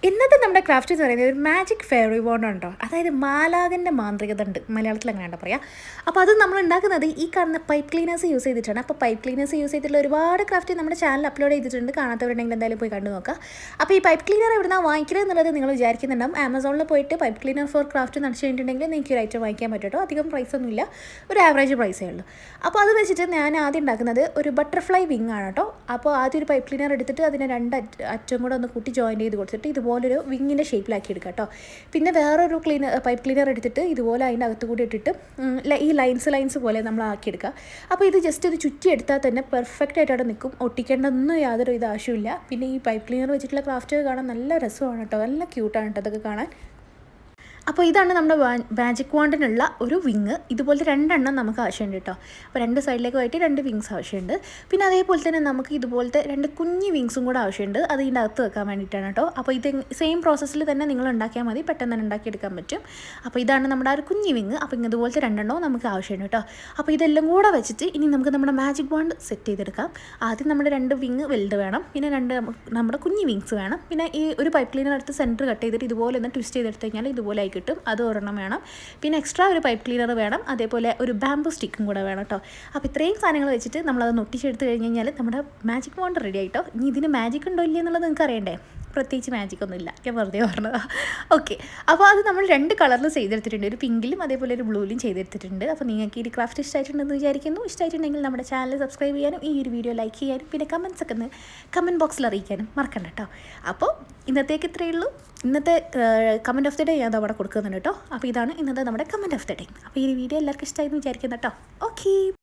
ഇന്നത്തെ നമ്മുടെ ക്രാഫ്റ്റ് എന്ന് പറയുന്നത് ഒരു മാജിക് ഫെയറി വോണ്ട് ഉണ്ടോ, അതായത് മാലാകൻ്റെ മാന്ത്രികത ഉണ്ട്, മലയാളത്തിൽ അങ്ങനെയാണ് പറയാം. അപ്പോൾ അത് നമ്മൾ ഉണ്ടാക്കുന്നത് ഈ കാണുന്ന പൈപ്പ് ക്ലീനേഴ്സ് യൂസ് ചെയ്തിട്ടാണ്. അപ്പോൾ പൈപ്പ് ക്ലീനേഴ്സ് യൂസ് ചെയ്തിട്ടുള്ള ഒരുപാട് ക്രാഫ്റ്റ് നമ്മുടെ ചാനൽ അപ്ലോഡ് ചെയ്തിട്ടുണ്ട്. കാണാത്തവരുണ്ടെങ്കിൽ എന്തായാലും പോയി കണ്ടു നോക്കുക. അപ്പോൾ ഈ പൈപ്പ് ക്ലീനർ എവിടുന്നാണ് വാങ്ങിക്കുന്നത് എന്നുള്ളത് നിങ്ങൾ വിചാരിക്കുന്നുണ്ടാവും. ആമസോണിൽ പോയിട്ട് പൈപ്പ് ക്ലീനർ ഫോർ ക്രാഫ്റ്റ് നടത്തി കഴിഞ്ഞിട്ടുണ്ടെങ്കിൽ നിങ്ങൾക്ക് ഒരു ഐറ്റം വാങ്ങിക്കാൻ പറ്റും. അധികം പ്രൈസൊന്നുമില്ല, ഒരു ആവറേജ് പ്രൈസേ ഉള്ളൂ. അപ്പോൾ അത് വെച്ചിട്ട് ഞാൻ ആദ്യം ഉണ്ടാക്കുന്നത് ഒരു ബട്ടർഫ്ലൈ വിങ് ആണ് കേട്ടോ. അപ്പോൾ ആദ്യം ഒരു പൈപ്പ് ക്ലീനർ എടുത്തിട്ട് അതിനെ രണ്ട് അറ്റം കൂടെ ഒന്ന് കൂട്ടി ജോയിൻ ചെയ്ത് കൊടുത്തിട്ട് ഇതുപോലൊരു വിങ്ങിൻ്റെ ഷേപ്പിലാക്കി എടുക്കുക കേട്ടോ. പിന്നെ വേറൊരു പൈപ്പ് ക്ലീനർ എടുത്തിട്ട് ഇതുപോലെ അതിൻ്റെ അകത്ത് കൂടി ഇട്ടിട്ട് ഈ ലൈൻസ് പോലെ നമ്മൾ ആക്കിയെടുക്കുക. അപ്പോൾ ഇത് ജസ്റ്റ് ഒരു ചുറ്റി എടുത്താൽ തന്നെ പെർഫെക്റ്റ് ആയിട്ട് അവിടെ നിൽക്കും. ഒട്ടിക്കേണ്ടതൊന്നും യാതൊരു ആവശ്യമില്ല. പിന്നെ ഈ പൈപ്പ് ക്ലീനർ വെച്ചിട്ടുള്ള ക്രാഫ്റ്റ് കാണാൻ നല്ല രസമാണ് കേട്ടോ, നല്ല ക്യൂട്ടാണ് കേട്ടോ അതൊക്കെ കാണാൻ. അപ്പോൾ ഇതാണ് നമ്മുടെ മാജിക് വാണ്ടിനുള്ള ഒരു വിങ്. ഇതുപോലത്തെ രണ്ടെണ്ണം നമുക്ക് ആവശ്യമുണ്ട് കേട്ടോ. അപ്പോൾ രണ്ട് സൈഡിലേക്കുമായിട്ട് രണ്ട് വിങ്സ് ആവശ്യമുണ്ട്. പിന്നെ അതേപോലെ തന്നെ നമുക്ക് ഇതുപോലത്തെ രണ്ട് കുഞ്ഞ് വിങ്സും കൂടെ ആവശ്യമുണ്ട്. അത് ഇതിൻ്റെ അകത്ത് വെക്കാൻ വേണ്ടിയിട്ടാണ് കേട്ടോ. അപ്പോൾ ഇത് സെയിം പ്രോസസ്സിൽ തന്നെ നിങ്ങൾ ഉണ്ടാക്കിയാൽ മതി, പെട്ടെന്ന് തന്നെ ഉണ്ടാക്കിയെടുക്കാൻ പറ്റും. അപ്പോൾ ഇതാണ് നമ്മുടെ ആ ഒരു കുഞ്ഞ് വിങ്. അപ്പോൾ ഇതുപോലത്തെ രണ്ടെണ്ണവും നമുക്ക് ആവശ്യമുണ്ട് കേട്ടോ. അപ്പോൾ ഇതെല്ലാം കൂടെ വെച്ചിട്ട് ഇനി നമുക്ക് നമ്മുടെ മാജിക് വാണ്ട് സെറ്റ് ചെയ്തെടുക്കാം. ആദ്യം നമ്മുടെ രണ്ട് വിങ് വലുത് വേണം, പിന്നെ രണ്ട് നമ്മുടെ കുഞ്ഞ് വിങ്സ് വേണം. പിന്നെ ഈ ഒരു പൈപ്പ് ക്ലീനർ എടുത്ത് സെൻറ്റർ കട്ട് ചെയ്തിട്ട് ഇതുപോലെ ഒന്ന് ട്വിസ്റ്റ് ചെയ്തെടുത്ത് കഴിഞ്ഞാൽ ഇതുപോലെ കിട്ടും. അത് ഒരെണ്ണം വേണം. പിന്നെ എക്സ്ട്രാ ഒരു പൈപ്പ് ക്ലീനർ വേണം, അതേപോലെ ഒരു ബാംബു സ്റ്റിക്കും കൂടെ വേണം കേട്ടോ. അപ്പോൾ ഇത്രയും സാധനങ്ങൾ വെച്ചിട്ട് നമ്മളത് ഒട്ടിച്ചെടുത്ത് കഴിഞ്ഞ് കഴിഞ്ഞാൽ നമ്മുടെ മാജിക് വാണ്ട് റെഡി ആയിട്ടോ. ഇനി ഇതിന് മാജിക് ഉണ്ടോ ഇല്ല എന്നുള്ളത് നിങ്ങൾക്ക് അറിയണ്ടേ? പ്രത്യേകിച്ച് മാജിക്കൊന്നും ഇല്ല, ഞാൻ വെറുതെ പറഞ്ഞതാണ്. ഓക്കെ, അപ്പോൾ അത് നമ്മൾ രണ്ട് കളറിൽ ചെയ്തെടുത്തിട്ടുണ്ട്, ഒരു പിങ്കിലും അതേപോലെ ഒരു ബ്ലൂവിലും ചെയ്തെടുത്തിട്ടുണ്ട്. അപ്പോൾ നിങ്ങൾക്ക് ഈ ക്രാഫ്റ്റ് ഇഷ്ടമായിട്ടുണ്ടെന്ന് വിചാരിക്കുന്നു. ഇഷ്ടമായിട്ടുണ്ടെങ്കിൽ നമ്മുടെ ചാനൽ സബ്സ്ക്രൈബ് ചെയ്യാനും ഈ ഒരു വീഡിയോ ലൈക്ക് ചെയ്യാനും പിന്നെ കമൻസൊക്കെ ഒന്ന് കമൻറ്റ് ബോക്സിൽ അറിയിക്കാനും മറക്കണ്ട കേട്ടോ. അപ്പോൾ ഇന്നത്തേക്ക് ഇത്രയേ ഉള്ളൂ. ഇന്നത്തെ കമൻറ്റ് ഓഫ് ദി ഡേ ഞാൻ അവിടെ കൊടുക്കുന്നുണ്ട് കേട്ടോ. അപ്പോൾ ഇതാണ് ഇന്നത്തെ നമ്മുടെ കമൻറ്റ് ഓഫ് ദി ഡേ. അപ്പോൾ ഈ വീഡിയോ എല്ലാവർക്കും ഇഷ്ടമായിരുന്നു വിചാരിക്കുന്നു കേട്ടോ. ഓക്കെ.